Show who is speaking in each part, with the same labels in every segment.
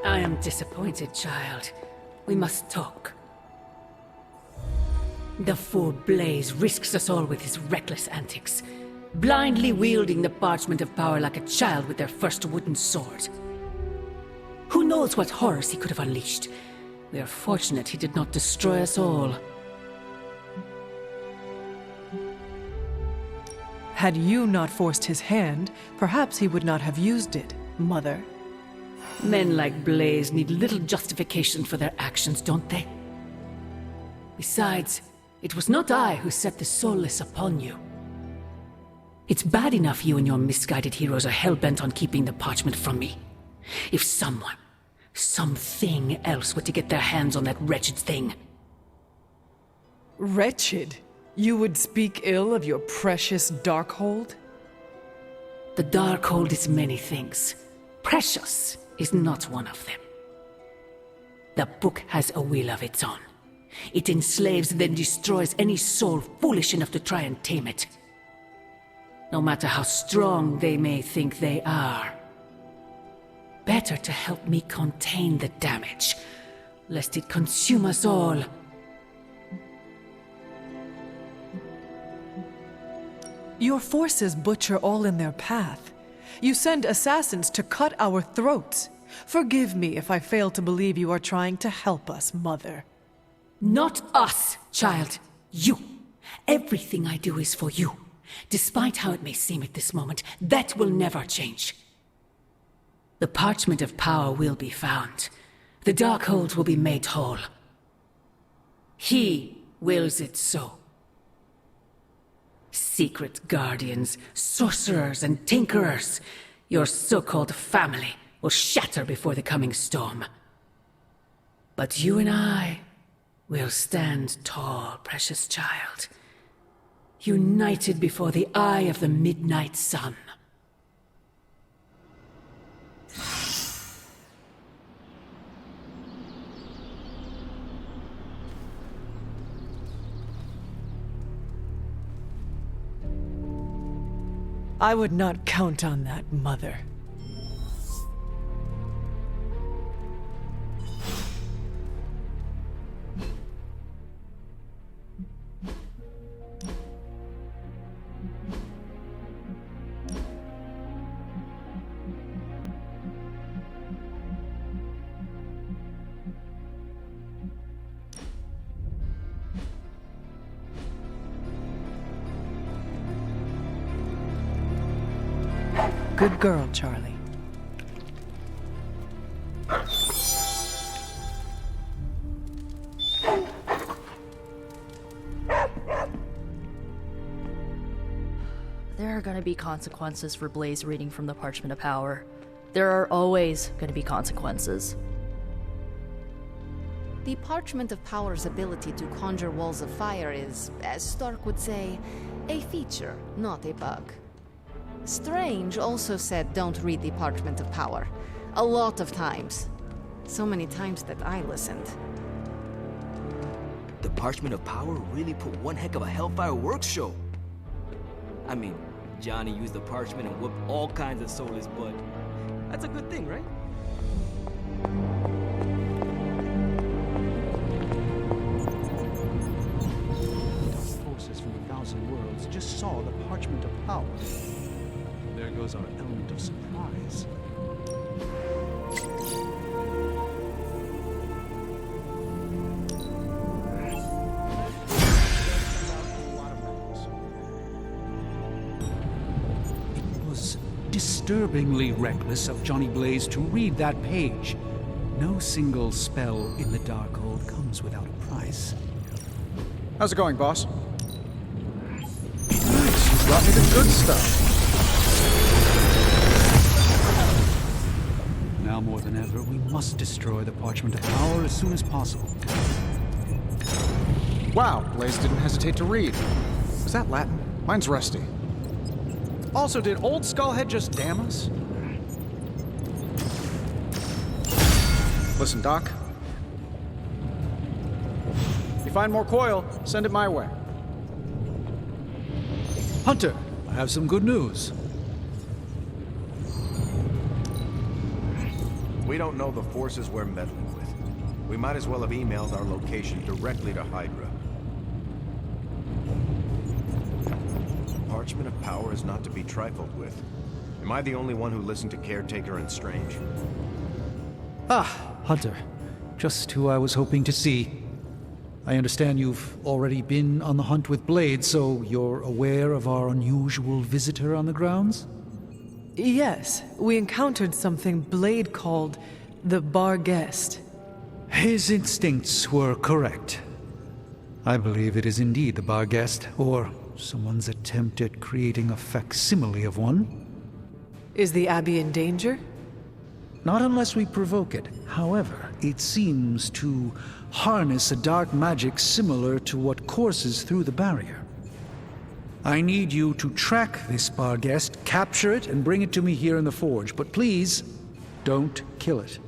Speaker 1: I am disappointed, child. We must talk. The fool Blaze risks us all with his reckless antics, blindly wielding the parchment of power like a child with their first wooden sword. Who knows what horrors he could have unleashed? We are fortunate he did not destroy us all.
Speaker 2: Had you not forced his hand, perhaps he would not have used it, Mother.
Speaker 1: Men like Blaze need little justification for their actions, don't they? Besides, it was not I who set the Soulless upon you. It's bad enough you and your misguided heroes are hell-bent on keeping the parchment from me. If someone, something else were to get their hands on that wretched thing.
Speaker 2: Wretched? You would speak ill of your precious Darkhold?
Speaker 1: The Darkhold is many things. Precious is not one of them. The book has a will of its own. It enslaves and then destroys any soul foolish enough to try and tame it. No matter how strong they may think they are. Better to help me contain the damage, lest it consume us all.
Speaker 2: Your forces butcher all in their path. You send assassins to cut our throats. Forgive me if I fail to believe you are trying to help us, Mother.
Speaker 1: Not us, child. You. Everything I do is for you. Despite how it may seem at this moment, that will never change. The parchment of power will be found. The Darkhold will be made whole. He wills it so. Secret guardians, sorcerers, and tinkerers, your so-called family will shatter before the coming storm. But you and I will stand tall, precious child. United before the eye of the midnight sun.
Speaker 2: I would not count on that, Mother. Good girl, Charlie.
Speaker 3: There are gonna be consequences for Blaze reading from the Parchment of Power. There are always gonna be consequences.
Speaker 4: The Parchment of Power's ability to conjure walls of fire is, as Stark would say, a feature, not a bug. Strange also said don't read the Parchment of Power. A lot of times. So many times that I listened.
Speaker 5: The Parchment of Power really put one heck of a Hellfire Works show. I mean, Johnny used the parchment and whooped all kinds of soulless butt. That's a good thing, right?
Speaker 6: Forces from 1,000 worlds just saw the Parchment of Power. There goes our element of surprise. It was disturbingly reckless of Johnny Blaze to read that page. No single spell in the Darkhold comes without a price.
Speaker 7: How's it going, boss? Nice, you brought me the good stuff.
Speaker 6: Now more than ever, we must destroy the Parchment of Power as soon as possible.
Speaker 7: Wow, Blaze didn't hesitate to read. Was that Latin? Mine's rusty. Also, did old Skullhead just damn us? Listen, Doc. If you find more coil, send it my way.
Speaker 6: Hunter, I have some good news.
Speaker 8: We don't know the forces we're meddling with. We might as well have emailed our location directly to Hydra. Parchment of power is not to be trifled with. Am I the only one who listened to Caretaker and Strange?
Speaker 6: Ah, Hunter. Just who I was hoping to see. I understand you've already been on the hunt with Blade, so you're aware of our unusual visitor on the grounds?
Speaker 2: Yes, we encountered something Blade called the Barghest.
Speaker 6: His instincts were correct. I believe it is indeed the Barghest, or someone's attempt at creating a facsimile of one.
Speaker 2: Is the Abbey in danger?
Speaker 6: Not unless we provoke it. However, it seems to harness a dark magic similar to what courses through the barrier. I need you to track this Barghest, capture it, and bring it to me here in the forge. But please, don't kill it.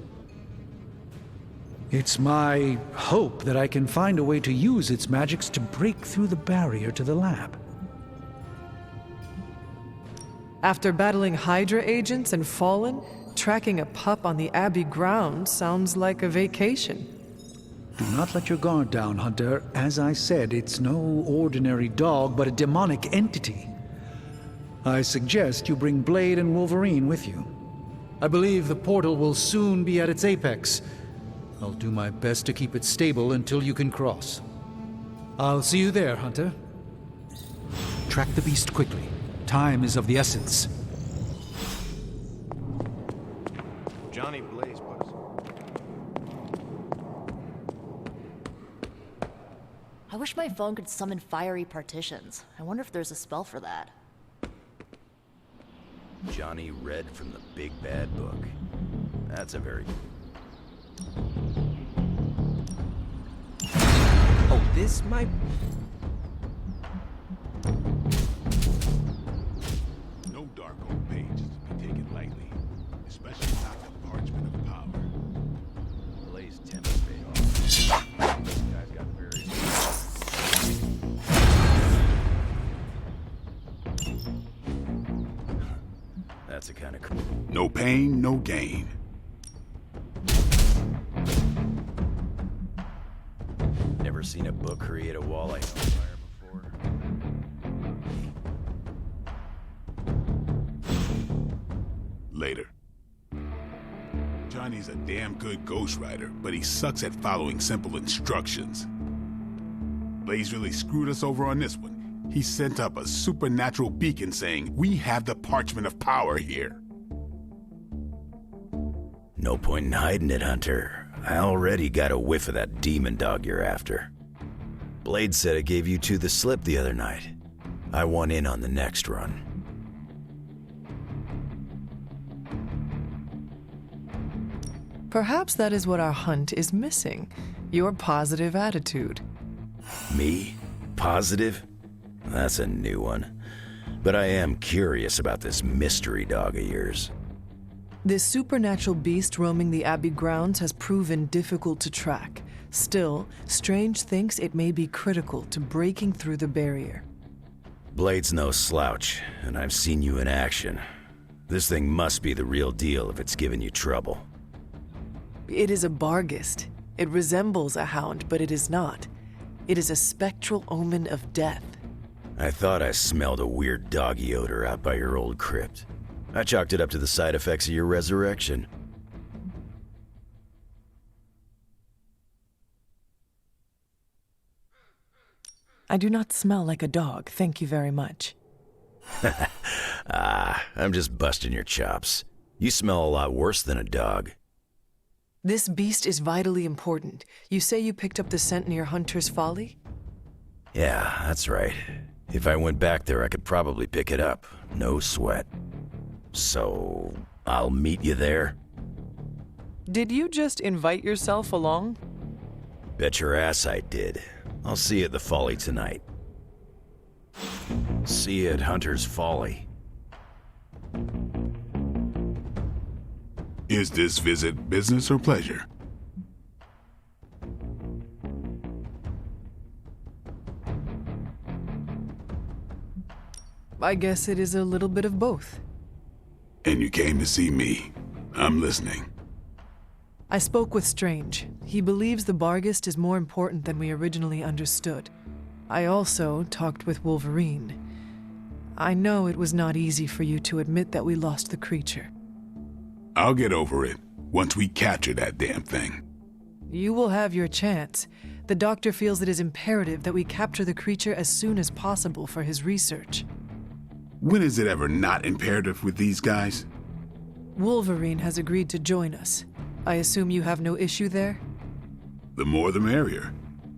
Speaker 6: It's my hope that I can find a way to use its magics to break through the barrier to the lab.
Speaker 2: After battling Hydra agents and Fallen, tracking a pup on the Abbey grounds sounds like a vacation.
Speaker 6: Do not let your guard down, Hunter. As I said, it's no ordinary dog, but a demonic entity. I suggest you bring Blade and Wolverine with you. I believe the portal will soon be at its apex. I'll do my best to keep it stable until you can cross. I'll see you there, Hunter. Track the beast quickly. Time is of the essence.
Speaker 8: Johnny Blaze was.
Speaker 3: I wish my phone could summon fiery partitions. I wonder if there's a spell for that.
Speaker 9: Johnny read from the Big Bad Book. That's a very...
Speaker 5: Oh, this might...
Speaker 10: No Darkhold page is to be taken lightly, especially not the Parchment of Power.
Speaker 9: Blaze Tempest paid off. This guy's got very... That's a kind of cool.
Speaker 10: No pain, no gain.
Speaker 9: Never seen a book create a wall like hellfire before.
Speaker 10: Later. Johnny's a damn good ghostwriter, but he sucks at following simple instructions. Blaze really screwed us over on this one. He sent up a supernatural beacon saying, "We have the Parchment of Power here."
Speaker 9: No point in hiding it, Hunter. I already got a whiff of that demon dog you're after. Blade said it gave you two the slip the other night. I want in on the next run.
Speaker 2: Perhaps that is what our hunt is missing. Your positive attitude.
Speaker 9: Me? Positive? That's a new one. But I am curious about this mystery dog of yours.
Speaker 2: This supernatural beast roaming the Abbey grounds has proven difficult to track. Still, Strange thinks it may be critical to breaking through the barrier.
Speaker 9: Blade's no slouch, and I've seen you in action. This thing must be the real deal if it's giving you trouble.
Speaker 2: It is a Barghest. It resembles a hound, but it is not. It is a spectral omen of death.
Speaker 9: I thought I smelled a weird doggy odor out by your old crypt. I chalked it up to the side effects of your resurrection.
Speaker 2: I do not smell like a dog, thank you very much.
Speaker 9: I'm just busting your chops. You smell a lot worse than a dog.
Speaker 2: This beast is vitally important. You say you picked up the scent near Hunter's Folly?
Speaker 9: Yeah, that's right. If I went back there, I could probably pick it up. No sweat. So, I'll meet you there?
Speaker 2: Did you just invite yourself along?
Speaker 9: Bet your ass I did. I'll see you at the Folly tonight. See you at Hunter's Folly.
Speaker 10: Is this visit business or pleasure?
Speaker 2: I guess it is a little bit of both.
Speaker 10: And you came to see me. I'm listening.
Speaker 2: I spoke with Strange. He believes the Barghest is more important than we originally understood. I also talked with Wolverine. I know it was not easy for you to admit that we lost the creature.
Speaker 10: I'll get over it once we capture that damn thing.
Speaker 2: You will have your chance. The doctor feels it is imperative that we capture the creature as soon as possible for his research.
Speaker 10: When is it ever not imperative with these guys?
Speaker 2: Wolverine has agreed to join us. I assume you have no issue there?
Speaker 10: The more the merrier.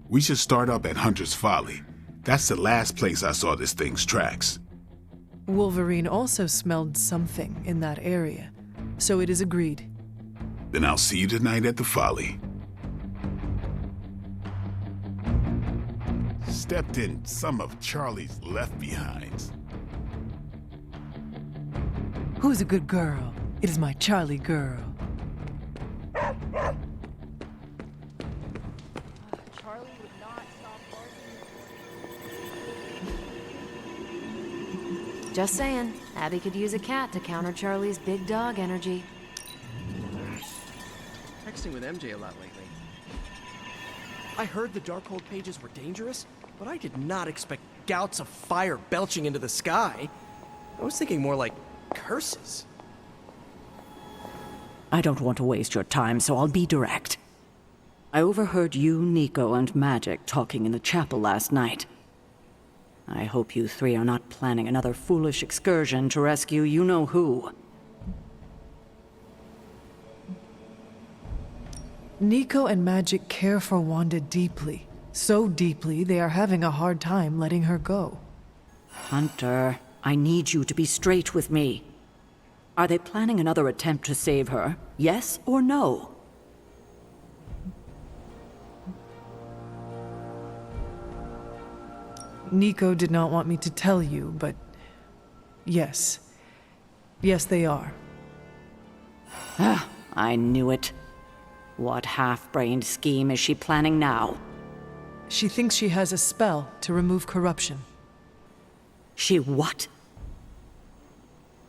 Speaker 10: We should start up at Hunter's Folly. That's the last place I saw this thing's tracks.
Speaker 2: Wolverine also smelled something in that area, so it is agreed.
Speaker 10: Then I'll see you tonight at the Folly. Stepped in some of Charlie's left-behinds.
Speaker 2: Who's a good girl? It is my Charlie girl.
Speaker 3: Charlie would not stop barking.
Speaker 11: Just saying, Abby could use a cat to counter Charlie's big dog energy.
Speaker 12: Texting with MJ a lot lately. I heard the Darkhold pages were dangerous, but I did not expect gouts of fire belching into the sky. I was thinking more like curses.
Speaker 1: I don't want to waste your time, so I'll be direct. I overheard you, Nico, and Magik talking in the chapel last night. I hope you three are not planning another foolish excursion to rescue you-know-who.
Speaker 2: Nico and Magik care for Wanda deeply. So deeply, they are having a hard time letting her go.
Speaker 1: Hunter, I need you to be straight with me. Are they planning another attempt to save her? Yes or no?
Speaker 2: Nico did not want me to tell you, but yes. Yes, they are.
Speaker 1: I knew it. What half-brained scheme is she planning now?
Speaker 2: She thinks she has a spell to remove corruption.
Speaker 1: She what?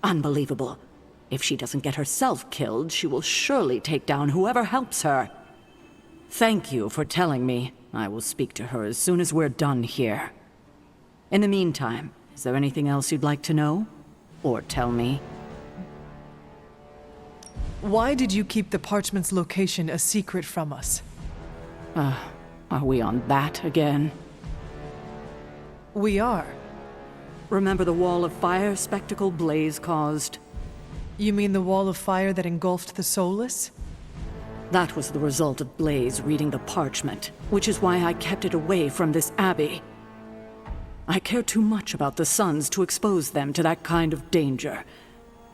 Speaker 1: Unbelievable. If she doesn't get herself killed, she will surely take down whoever helps her. Thank you for telling me. I will speak to her as soon as we're done here. In the meantime, is there anything else you'd like to know? Or tell me?
Speaker 2: Why did you keep the parchment's location a secret from us?
Speaker 1: Are we on that again?
Speaker 2: We are.
Speaker 1: Remember the wall of fire spectacle Blaze caused?
Speaker 2: You mean the wall of fire that engulfed the Soulless?
Speaker 1: That was the result of Blaze reading the parchment, which is why I kept it away from this abbey. I care too much about the Sons to expose them to that kind of danger.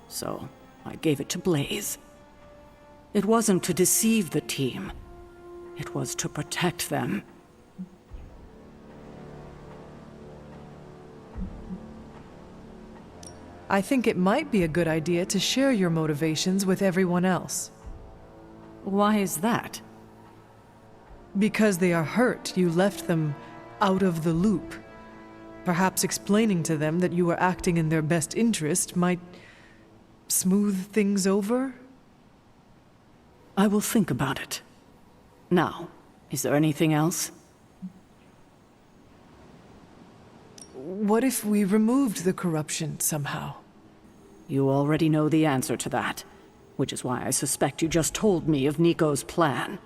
Speaker 1: So, I gave it to Blaze. It wasn't to deceive the team. It was to protect them.
Speaker 2: I think it might be a good idea to share your motivations with everyone else.
Speaker 1: Why is that?
Speaker 2: Because they are hurt, you left them out of the loop. Perhaps explaining to them that you were acting in their best interest might smooth things over?
Speaker 1: I will think about it. Now, is there anything else?
Speaker 2: What if we removed the corruption somehow?
Speaker 1: You already know the answer to that, which is why I suspect you just told me of Nico's plan.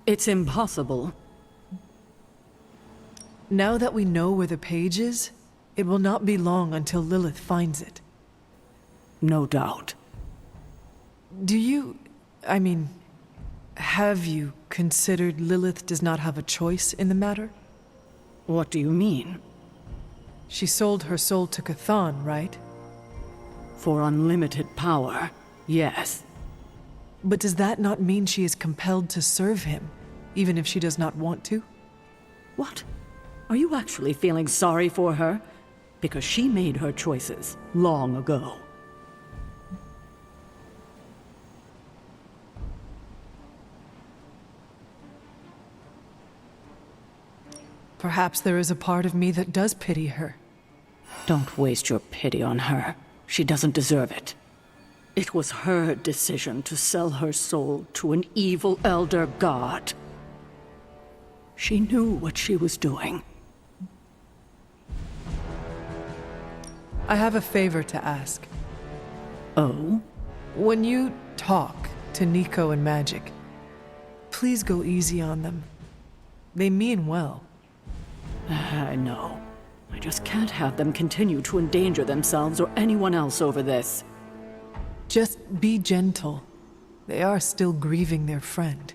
Speaker 1: It's impossible.
Speaker 2: Now that we know where the page is, it will not be long until Lilith finds it.
Speaker 1: No doubt.
Speaker 2: Have you considered Lilith does not have a choice in the matter?
Speaker 1: What do you mean?
Speaker 2: She sold her soul to Chthon, right?
Speaker 1: For unlimited power, yes.
Speaker 2: But does that not mean she is compelled to serve him, even if she does not want to?
Speaker 1: What? Are you actually feeling sorry for her? Because she made her choices long ago.
Speaker 2: Perhaps there is a part of me that does pity her.
Speaker 1: Don't waste your pity on her. She doesn't deserve it.
Speaker 13: It was her decision to sell her soul to an evil elder god. She knew what she was doing.
Speaker 2: I have a favor to ask.
Speaker 13: Oh?
Speaker 2: When you talk to Nico and Magik, please go easy on them. They mean well.
Speaker 13: I know. I just can't have them continue to endanger themselves or anyone else over this.
Speaker 2: Just be gentle. They are still grieving their friend.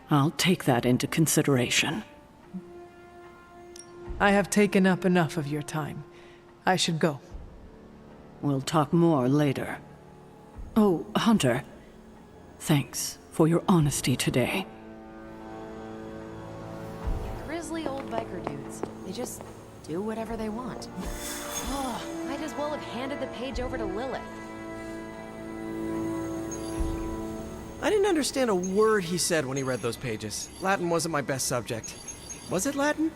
Speaker 13: I'll take that into consideration.
Speaker 2: I have taken up enough of your time. I should go.
Speaker 13: We'll talk more later. Oh, Hunter. Thanks for your honesty today.
Speaker 11: Grizzly old biker dudes. They just do whatever they want. Oh, might as well have handed the page over to Lilith.
Speaker 12: I didn't understand a word he said when he read those pages. Latin wasn't my best subject. Was it Latin?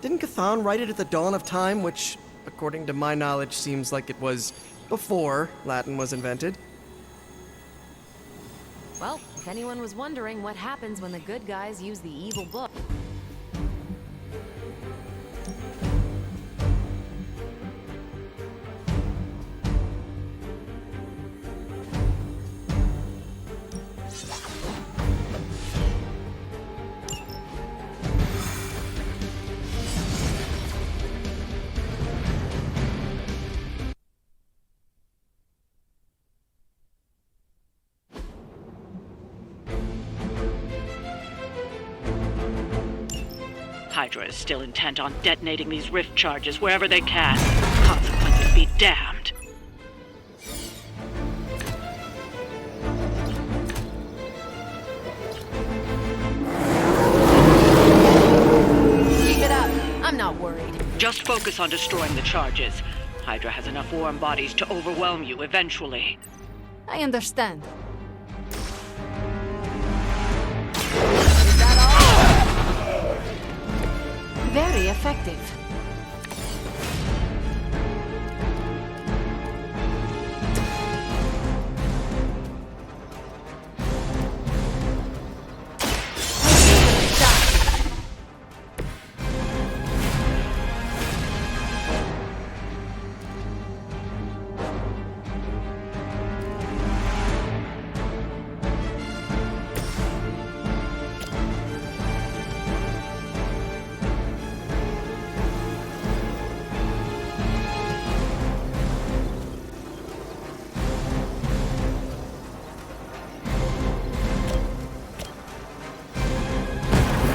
Speaker 12: Didn't Cthon write it at the dawn of time, which, according to my knowledge, seems like it was before Latin was invented?
Speaker 11: Well, if anyone was wondering what happens when the good guys use the evil book...
Speaker 13: Hydra is still intent on detonating these rift charges wherever they can. Consequences be damned.
Speaker 11: Keep it up. I'm not worried.
Speaker 13: Just focus on destroying the charges. Hydra has enough warm bodies to overwhelm you eventually.
Speaker 4: I understand. Very effective.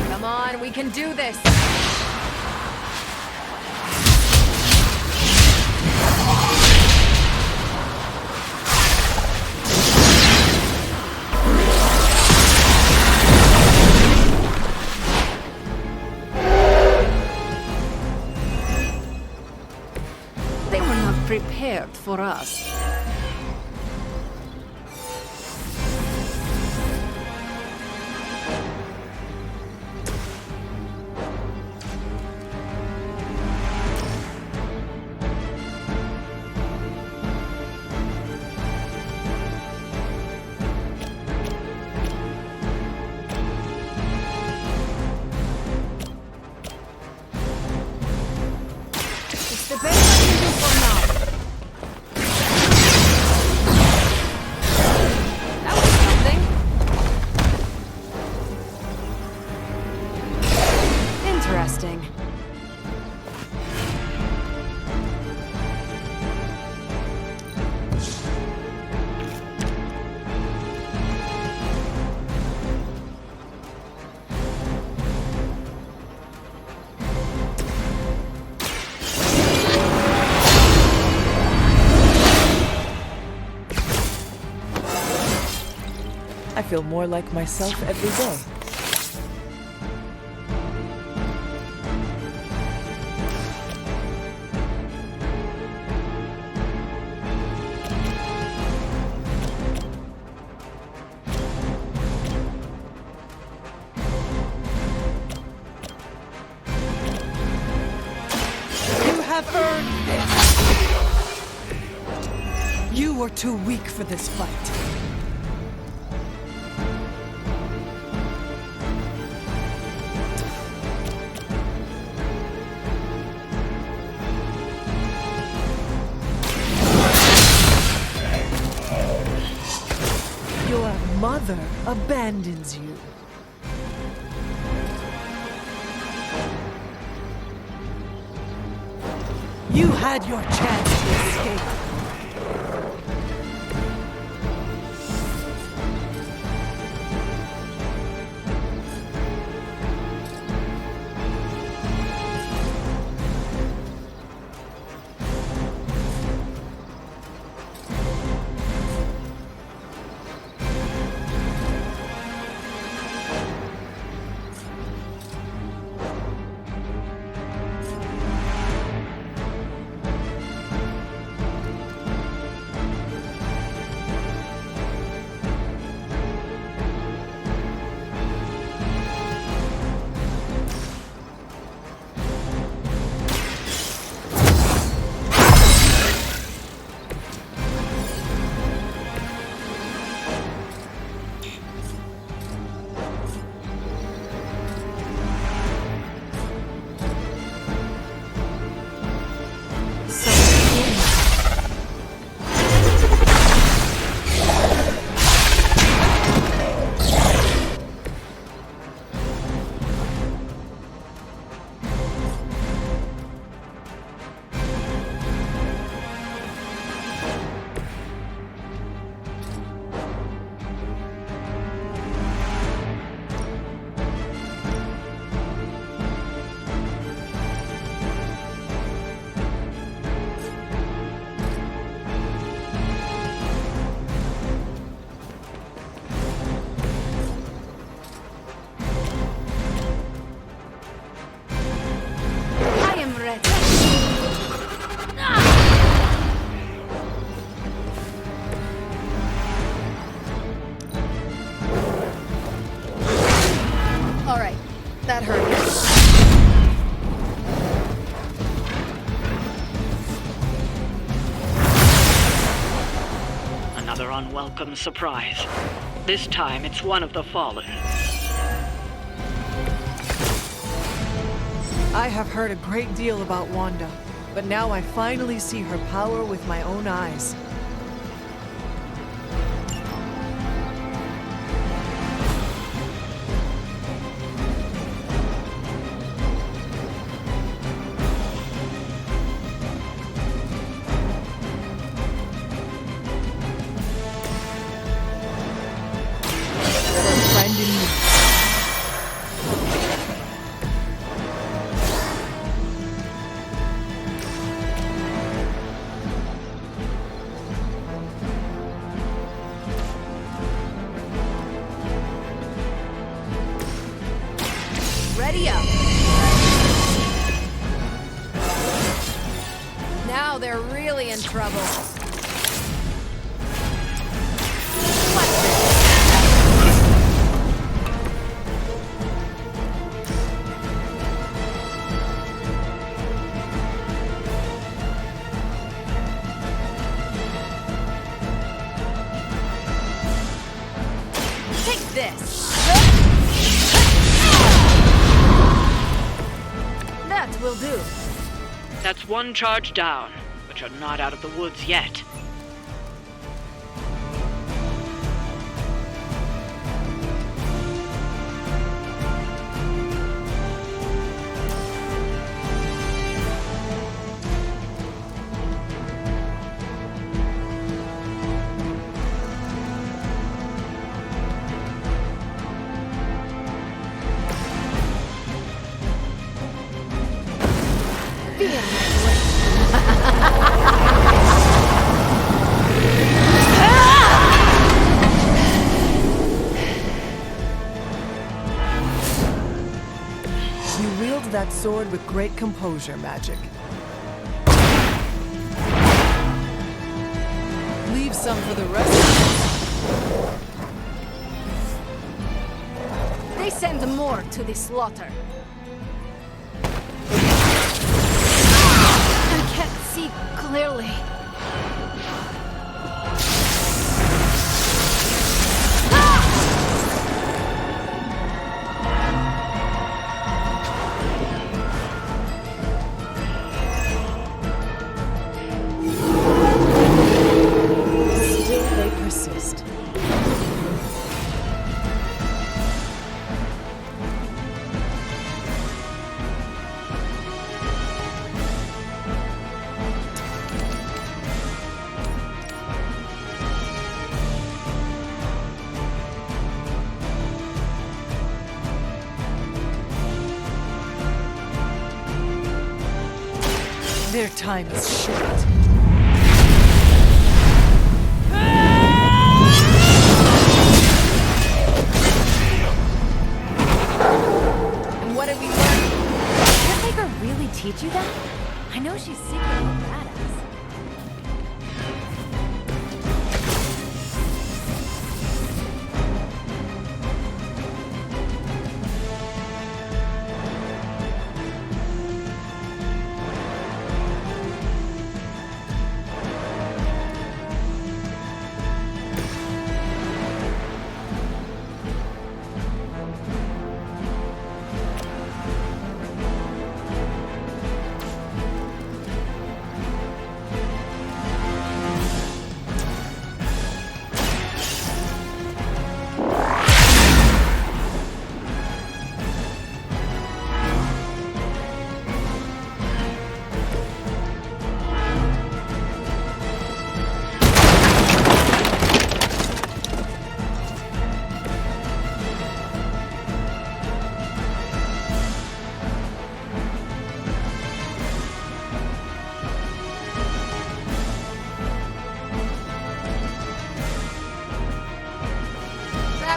Speaker 11: Come on, we can do this!
Speaker 1: They were not prepared for us.
Speaker 4: It's the best I can do for now. That was something. Interesting.
Speaker 2: I feel more like myself every day. You have earned this. You are too weak for this fight. Your mother abandons you. You had your chance to escape.
Speaker 11: That hurt.
Speaker 13: Another unwelcome surprise. This time it's one of the fallen.
Speaker 2: I have heard a great deal about Wanda, but now I finally see her power with my own eyes.
Speaker 11: Ready up. Now they're really in trouble. Take this. That will do.
Speaker 13: That's one charge down, but you're not out of the woods yet.
Speaker 2: You wield that sword with great composure, Magik. Leave some for the rest of us.
Speaker 11: They send more to the slaughter. I can't see clearly.
Speaker 2: Their time is short.
Speaker 11: And what did we learn? Did Caretaker really teach you that? I know she's secretly a badass.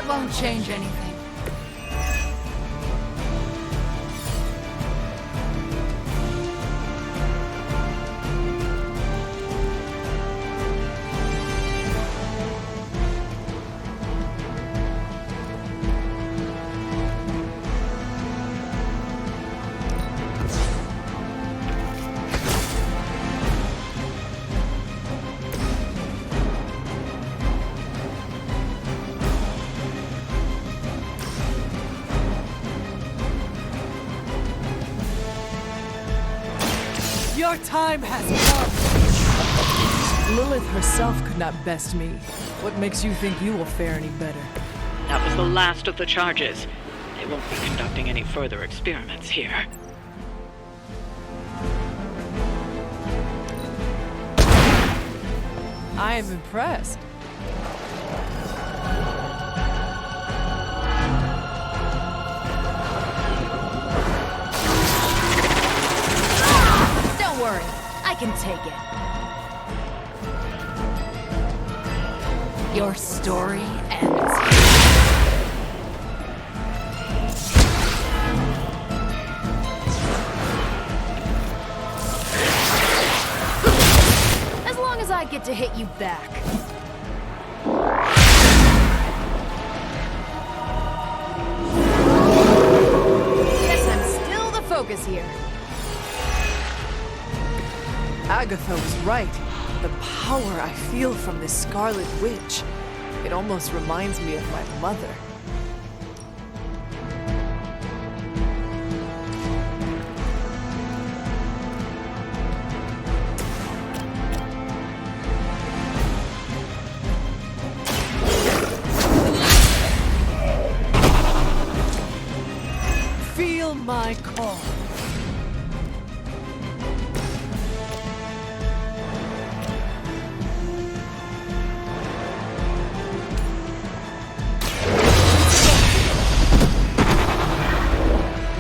Speaker 1: Won't change anything.
Speaker 2: Your time has come! Lilith herself could not best me. What makes you think you will fare any better?
Speaker 13: That was the last of the charges. They won't be conducting any further experiments here.
Speaker 2: I am impressed.
Speaker 11: Don't worry, I can take it.
Speaker 1: Your story ends.
Speaker 11: As long as I get to hit you back. Guess I'm still the focus here.
Speaker 2: Agatha was right. The power I feel from this Scarlet Witch. It almost reminds me of my mother. Feel my call.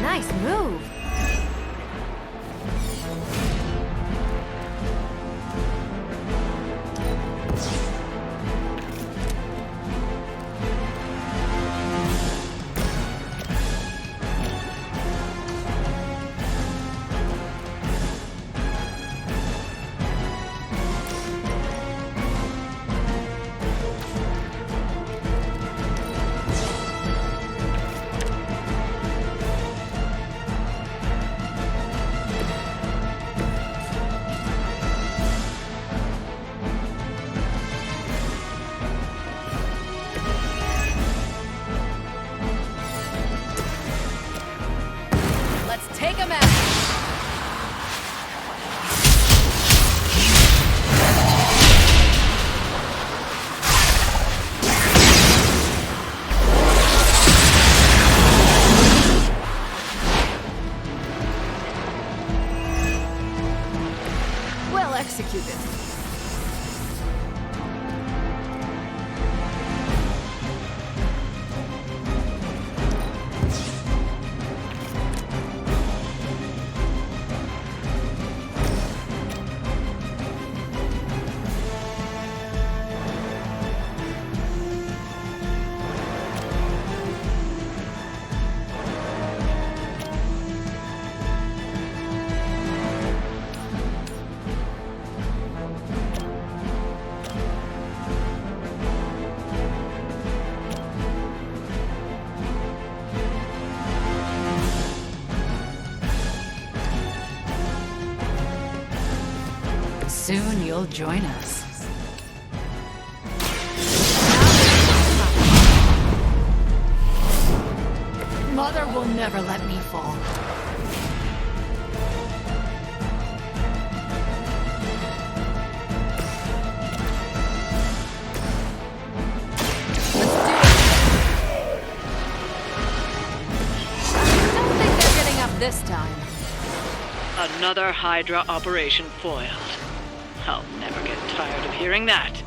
Speaker 11: Nice move.
Speaker 14: Soon you'll join us. Mother will never let me fall.
Speaker 11: This time.
Speaker 13: Another Hydra operation foiled. I'll never get tired of hearing that.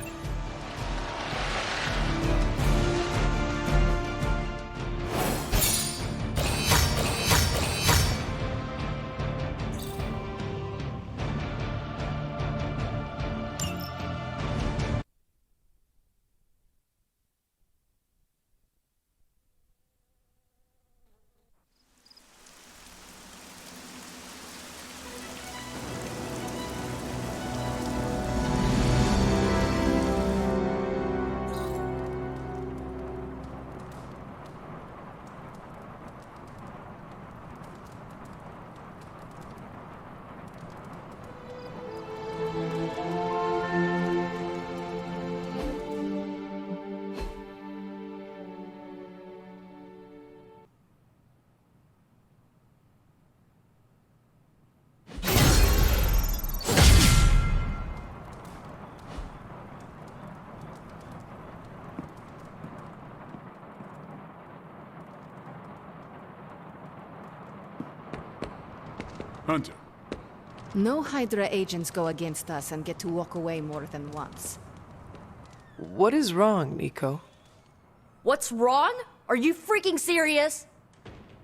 Speaker 10: Hunter.
Speaker 4: No Hydra agents go against us and get to walk away more than once.
Speaker 2: What is wrong, Nico?
Speaker 3: What's wrong? Are you freaking serious?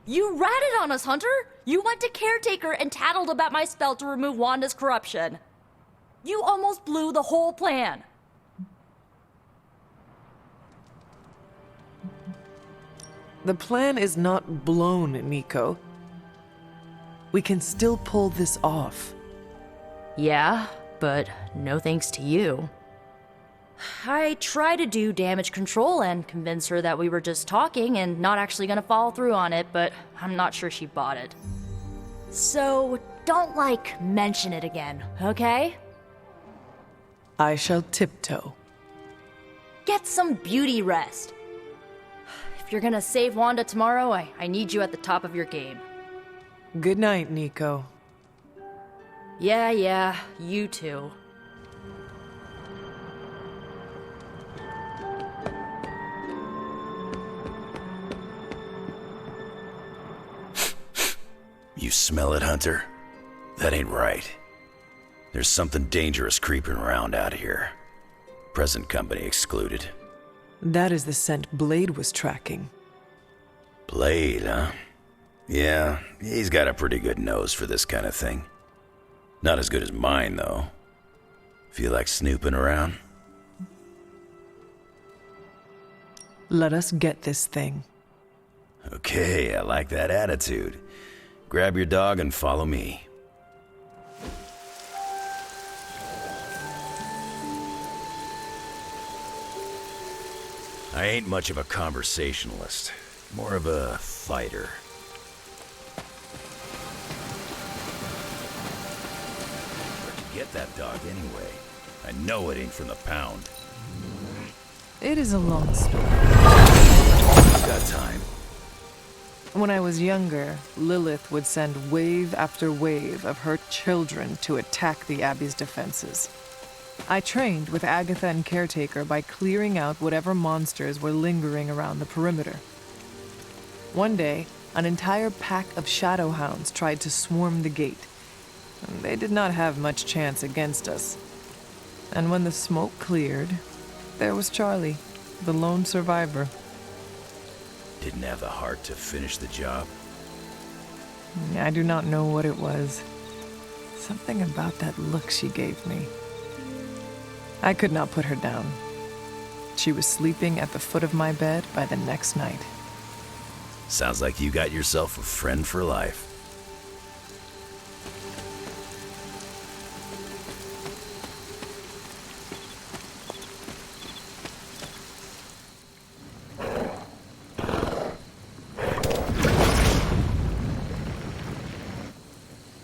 Speaker 3: You ratted on us, Hunter! You went to Caretaker and tattled about my spell to remove Wanda's corruption. You almost blew the whole plan.
Speaker 2: The plan is not blown, Nico. We can still pull this off.
Speaker 3: Yeah, but no thanks to you. I tried to do damage control and convince her that we were just talking and not actually gonna follow through on it, but I'm not sure she bought it. So, don't, mention it again, okay?
Speaker 2: I shall tiptoe.
Speaker 3: Get some beauty rest. If you're gonna save Wanda tomorrow, I need you at the top of your game.
Speaker 2: Good night, Nico.
Speaker 3: Yeah, you too.
Speaker 9: You smell it, Hunter? That ain't right. There's something dangerous creeping around out here. Present company excluded.
Speaker 2: That is the scent Blade was tracking.
Speaker 9: Blade, huh? Yeah, he's got a pretty good nose for this kind of thing. Not as good as mine, though. Feel like snooping around?
Speaker 2: Let us get this thing.
Speaker 9: Okay, I like that attitude. Grab your dog and follow me. I ain't much of a conversationalist, more of a fighter. Get that dog anyway. I know it ain't from the pound.
Speaker 2: It is a long story.
Speaker 9: Got time.
Speaker 2: When I was younger, Lilith would send wave after wave of her children to attack the Abbey's defenses. I trained with Agatha and Caretaker by clearing out whatever monsters were lingering around the perimeter. One day, an entire pack of shadowhounds tried to swarm the gate. They did not have much chance against us. And when the smoke cleared, there was Charlie, the lone survivor.
Speaker 9: Didn't have the heart to finish the job.
Speaker 2: I do not know what it was. Something about that look she gave me. I could not put her down. She was sleeping at the foot of my bed by the next night.
Speaker 9: Sounds like you got yourself a friend for life.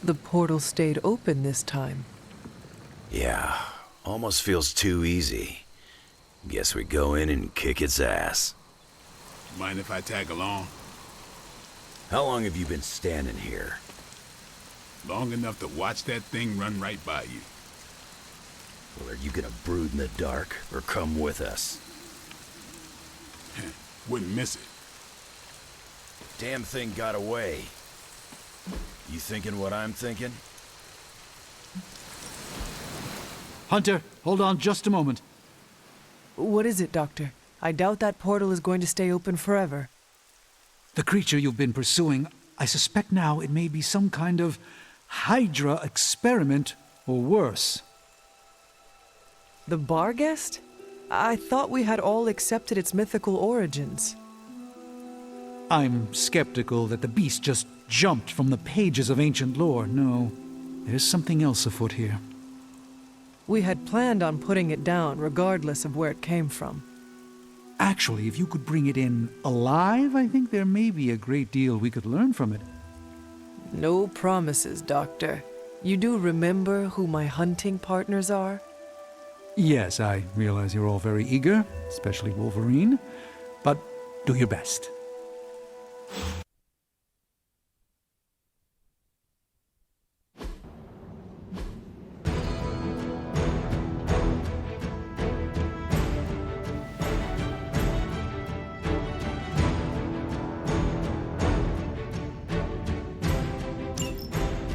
Speaker 2: The portal stayed open this time.
Speaker 9: Yeah, Almost feels too easy. Guess we go in and kick its ass.
Speaker 10: Mind if I tag along?
Speaker 9: How long have you been standing here?
Speaker 10: Long enough to watch that thing run right by you.
Speaker 9: Well, are you gonna brood in the dark, or come with us?
Speaker 10: Wouldn't miss it.
Speaker 9: Damn thing got away. You thinking what I'm thinking?
Speaker 6: Hunter, hold on just a moment.
Speaker 2: What is it, Doctor? I doubt that portal is going to stay open forever.
Speaker 6: The creature you've been pursuing, I suspect now it may be some kind of Hydra experiment, or worse.
Speaker 2: The Barghest? I thought we had all accepted its mythical origins.
Speaker 6: I'm skeptical that the beast just jumped from the pages of ancient lore. No, there's something else afoot here.
Speaker 2: We had planned on putting it down, regardless of where it came from.
Speaker 6: Actually, if you could bring it in alive, I think there may be a great deal we could learn from it.
Speaker 2: No promises, Doctor. You do remember who my hunting partners are?
Speaker 6: Yes, I realize you're all very eager, especially Wolverine, but do your best.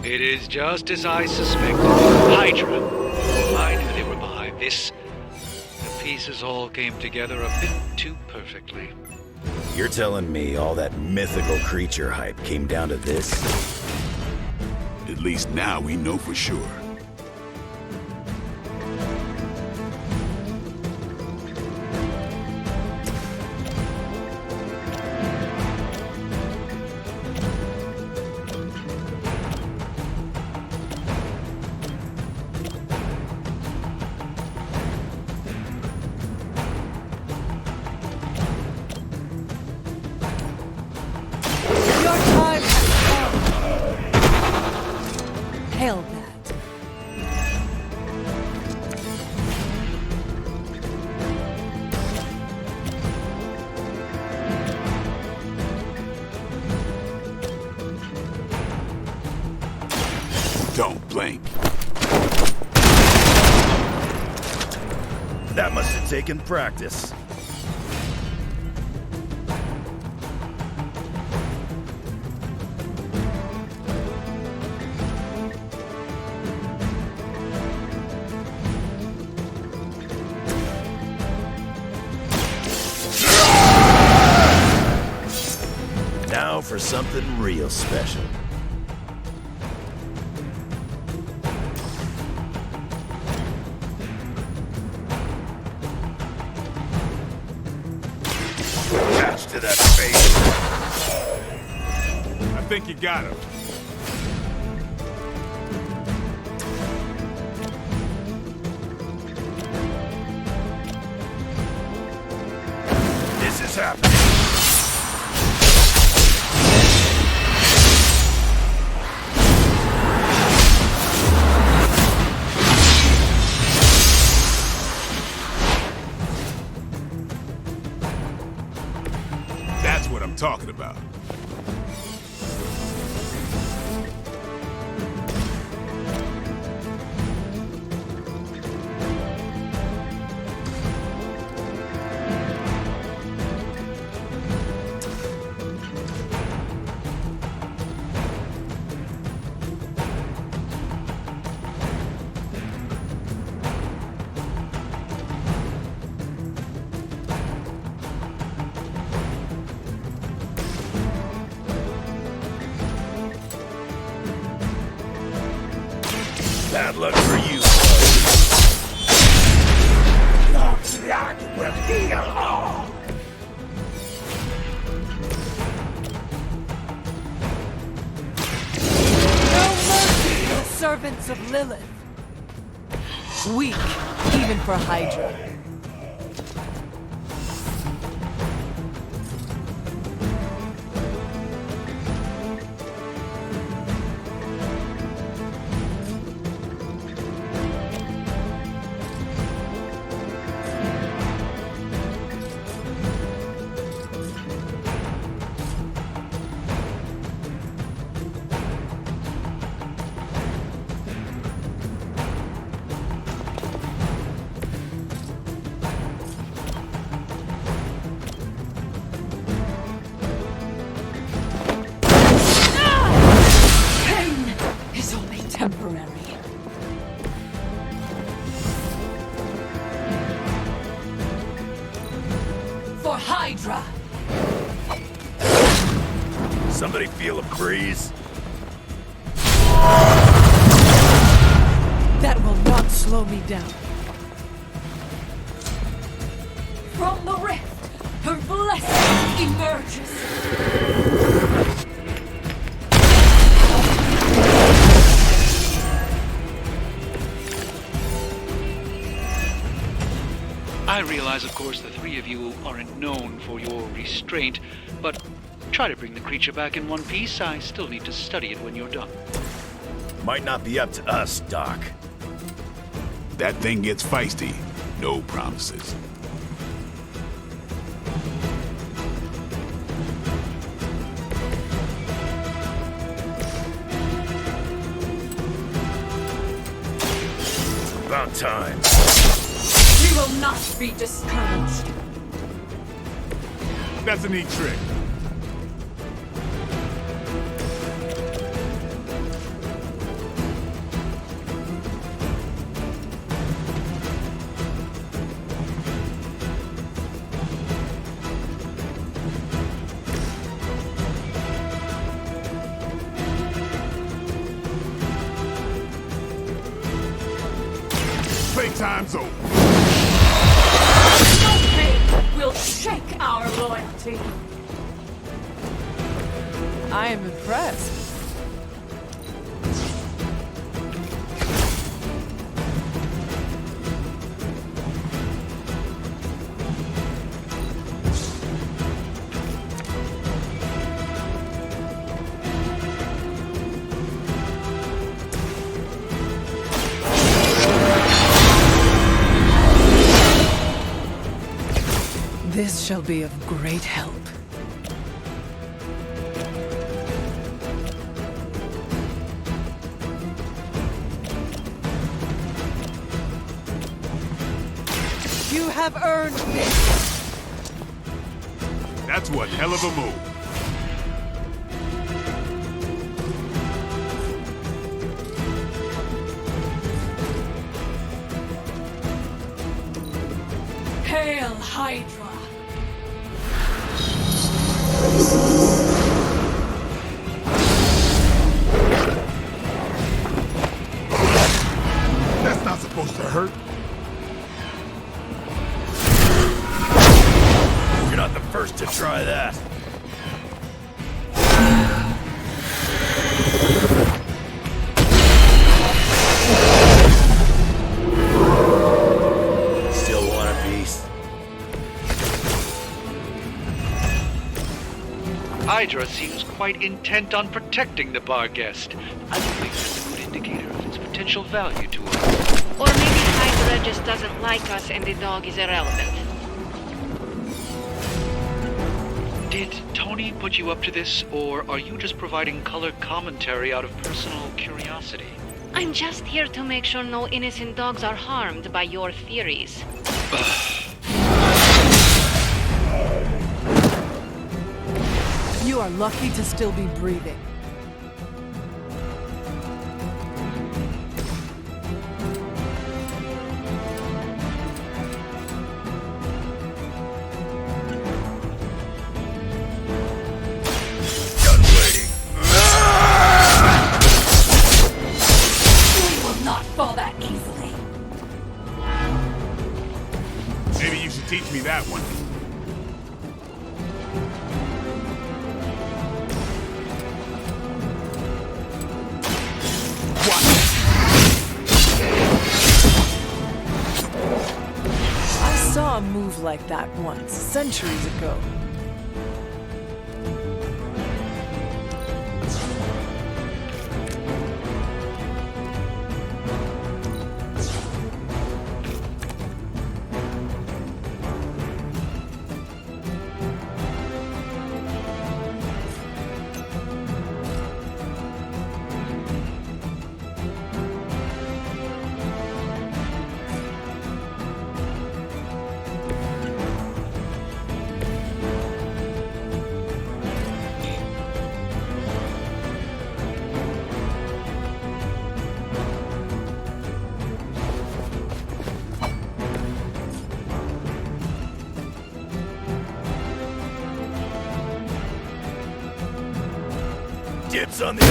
Speaker 15: It is just as I suspected. Hydra. I knew they were behind this. The pieces all came together a bit too perfectly.
Speaker 9: You're telling me all that mythical creature hype came down to this?
Speaker 10: At least now we know for sure.
Speaker 2: Hell that.
Speaker 10: Don't blink.
Speaker 9: That must have taken practice. Now for something real special. Attached to that face.
Speaker 10: I think you got him.
Speaker 9: This is happening.
Speaker 10: That's what I'm talking about.
Speaker 9: Bad luck for you. Will heal all.
Speaker 2: No mercy, the servants of Lilith. Weak, even for Hydra.
Speaker 9: Somebody feel a breeze?
Speaker 2: That will not slow me down.
Speaker 16: From the rift, her blessing emerges.
Speaker 15: I realize, of course, the three of you aren't known for your restraint, but try to bring the creature back in one piece. I still need to study it when you're done.
Speaker 9: Might not be up to us, Doc.
Speaker 10: That thing gets feisty. No promises.
Speaker 9: About time.
Speaker 16: We will not be discouraged.
Speaker 10: That's a neat trick. Playtime's over.
Speaker 16: No pain will shake our loyalty.
Speaker 2: I am impressed. This shall be of great help. You have earned this.
Speaker 10: That's one hell of a move.
Speaker 16: Hail Hydra!
Speaker 10: That's not supposed to hurt.
Speaker 9: You're not the first to try that. Still want a piece?
Speaker 15: Hydra seems quite intent on protecting the Barghest. I don't think that's a good indicator of its potential value to us.
Speaker 17: Or maybe Hydra just doesn't like us and the dog is irrelevant.
Speaker 15: Did Tony put you up to this, or are you just providing color commentary out of personal curiosity?
Speaker 17: I'm just here to make sure no innocent dogs are harmed by your theories.
Speaker 2: You are lucky to still be breathing.
Speaker 9: Done waiting.
Speaker 16: We will not fall that easily.
Speaker 10: Maybe you should teach me that one.
Speaker 2: I saw a move like that once, centuries ago.
Speaker 9: Dibs on the...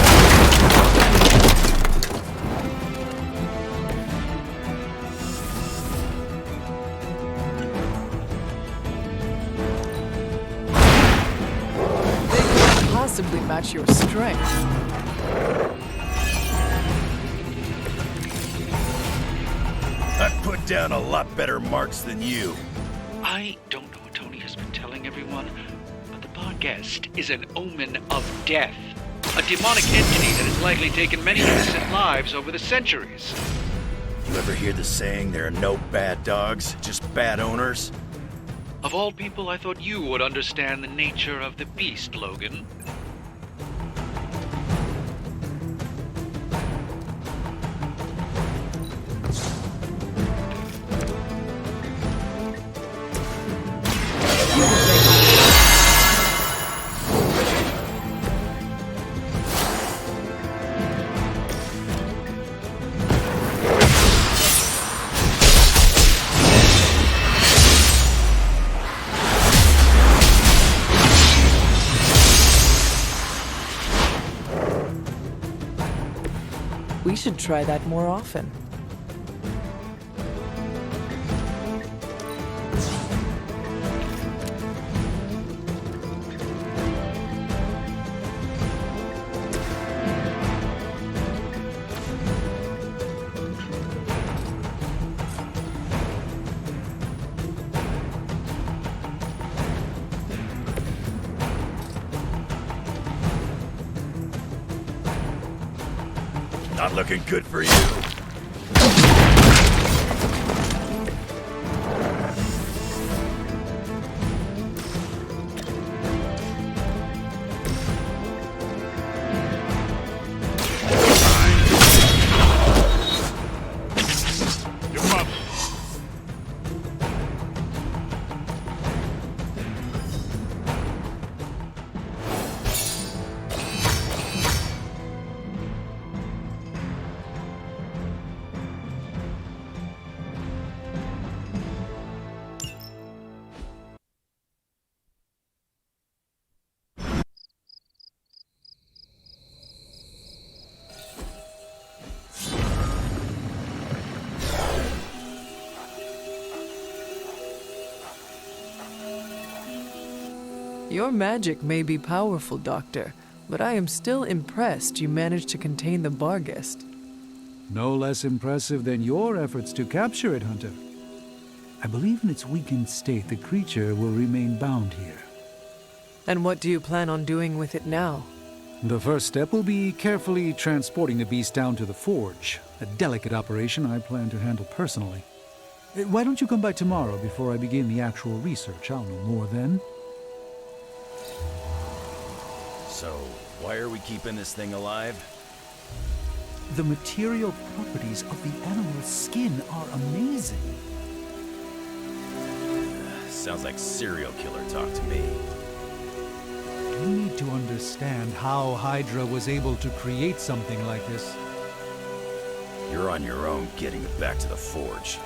Speaker 2: Possibly match your strength.
Speaker 9: I've put down a lot better marks than you.
Speaker 15: I don't know what Tony has been telling everyone, but the Barghest is an omen of death. A demonic entity that has likely taken many innocent lives over the centuries.
Speaker 9: You ever hear the saying, there are no bad dogs, just bad owners?
Speaker 15: Of all people, I thought you would understand the nature of the beast, Logan.
Speaker 2: We should try that more often.
Speaker 9: Not looking good for you.
Speaker 2: Your magic may be powerful, Doctor, but I am still impressed you managed to contain the Barghest.
Speaker 6: No less impressive than your efforts to capture it, Hunter. I believe in its weakened state, the creature will remain bound here.
Speaker 2: And what do you plan on doing with it now?
Speaker 6: The first step will be carefully transporting the beast down to the forge, a delicate operation I plan to handle personally. Why don't you come by tomorrow before I begin the actual research? I'll know more then.
Speaker 9: So, why are we keeping this thing alive?
Speaker 6: The material properties of the animal's skin are amazing.
Speaker 9: Sounds like serial killer talk to me.
Speaker 6: You need to understand how Hydra was able to create something like this.
Speaker 9: You're on your own getting it back to the forge.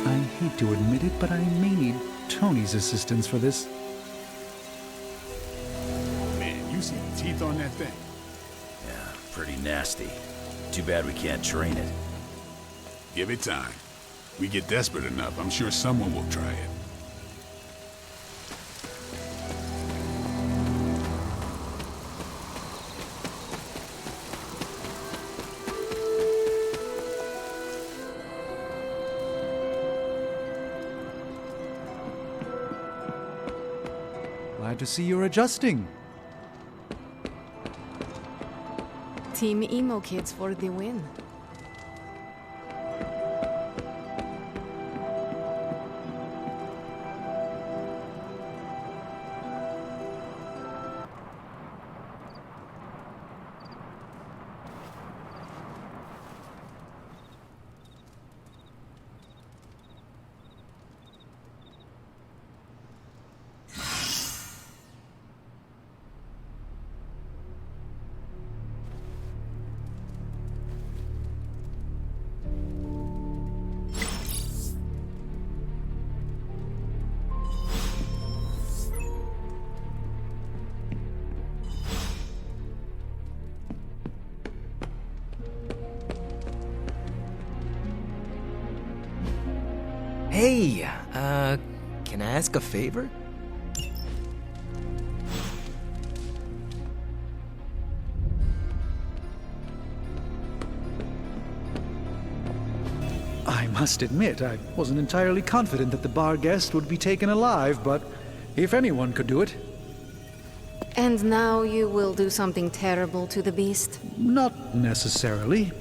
Speaker 6: I hate to admit it, but I may need Tony's assistance for this.
Speaker 10: Man, you see the teeth on that thing?
Speaker 9: Yeah, pretty nasty. Too bad we can't train it.
Speaker 10: Give it time. We get desperate enough, I'm sure someone will try it.
Speaker 6: Glad to see you're adjusting.
Speaker 4: Team Emo Kids for the win.
Speaker 5: Hey, can I ask a favor?
Speaker 6: I must admit, I wasn't entirely confident that the Barghest would be taken alive, but if anyone could do it...
Speaker 4: And now you will do something terrible to the beast?
Speaker 6: Not necessarily.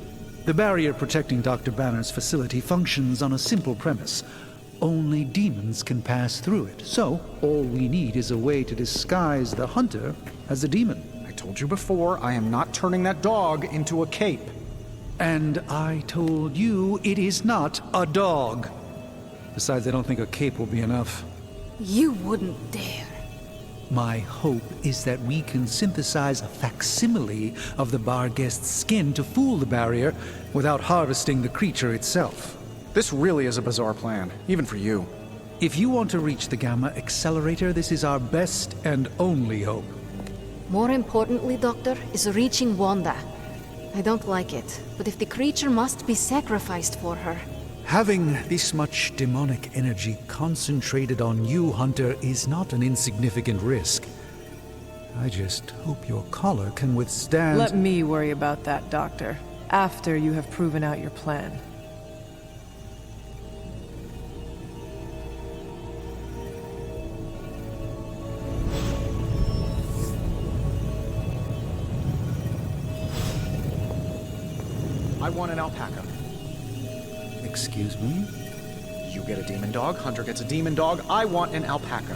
Speaker 6: The barrier protecting Dr. Banner's facility functions on a simple premise. Only demons can pass through it, so all we need is a way to disguise the hunter as a demon.
Speaker 7: I told you before, I am not turning that dog into a cape.
Speaker 6: And I told you it is not a dog. Besides, I don't think a cape will be enough.
Speaker 4: You wouldn't dare.
Speaker 6: My hope is that we can synthesize a facsimile of the Barghest's skin to fool the barrier without harvesting the creature itself.
Speaker 7: This really is a bizarre plan, even for you.
Speaker 6: If you want to reach the Gamma Accelerator, this is our best and only hope.
Speaker 4: More importantly, Doctor, is reaching Wanda. I don't like it, but if the creature must be sacrificed for her...
Speaker 6: Having this much demonic energy concentrated on you, Hunter, is not an insignificant risk. I just hope your collar can withstand...
Speaker 2: Let me worry about that, Doctor, after you have proven out your plan.
Speaker 7: I want an alpaca.
Speaker 6: Excuse me?
Speaker 7: You get a demon dog, Hunter gets a demon dog, I want an alpaca.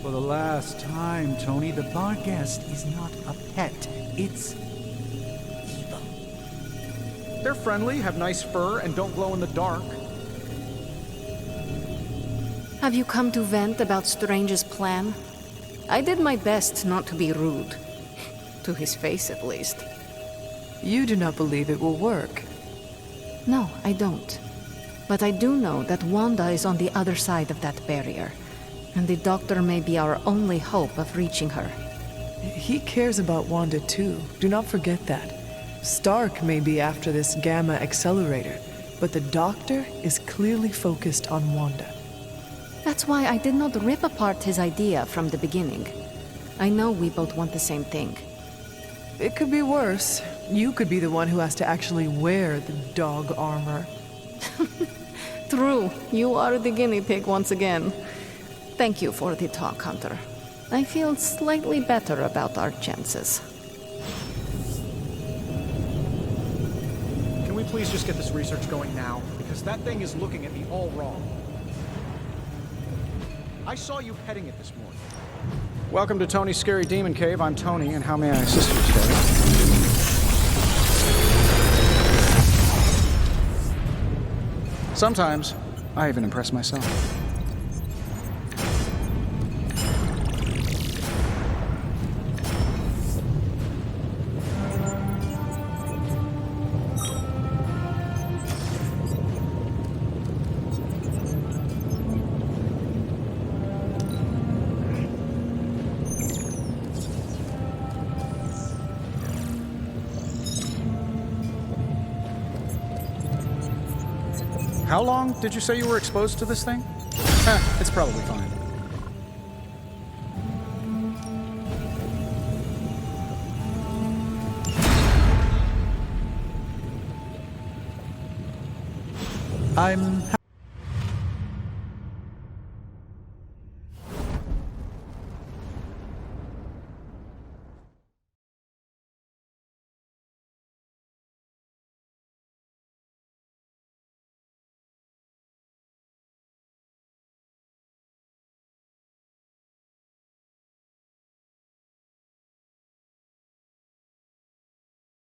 Speaker 6: For the last time, Tony, the Barghest is not a pet. It's... evil.
Speaker 7: They're friendly, have nice fur, and don't glow in the dark.
Speaker 4: Have you come to vent about Strange's plan? I did my best not to be rude. To his face, at least.
Speaker 2: You do not believe it will work.
Speaker 4: No, I don't. But I do know that Wanda is on the other side of that barrier, and the Doctor may be our only hope of reaching her.
Speaker 2: He cares about Wanda too. Do not forget that. Stark may be after this Gamma Accelerator, but the Doctor is clearly focused on Wanda.
Speaker 4: That's why I did not rip apart his idea from the beginning. I know we both want the same thing.
Speaker 2: It could be worse. You could be the one who has to actually wear the dog armor.
Speaker 4: True. You are the guinea pig once again. Thank you for the talk, Hunter. I feel slightly better about our chances.
Speaker 7: Can we please just get this research going now? Because that thing is looking at me all wrong. I saw you heading it this morning. Welcome to Tony's Scary Demon Cave. I'm Tony, and how may I assist you today? Sometimes, I even impress myself. How long did you say you were exposed to this thing? It's probably fine.
Speaker 6: I'm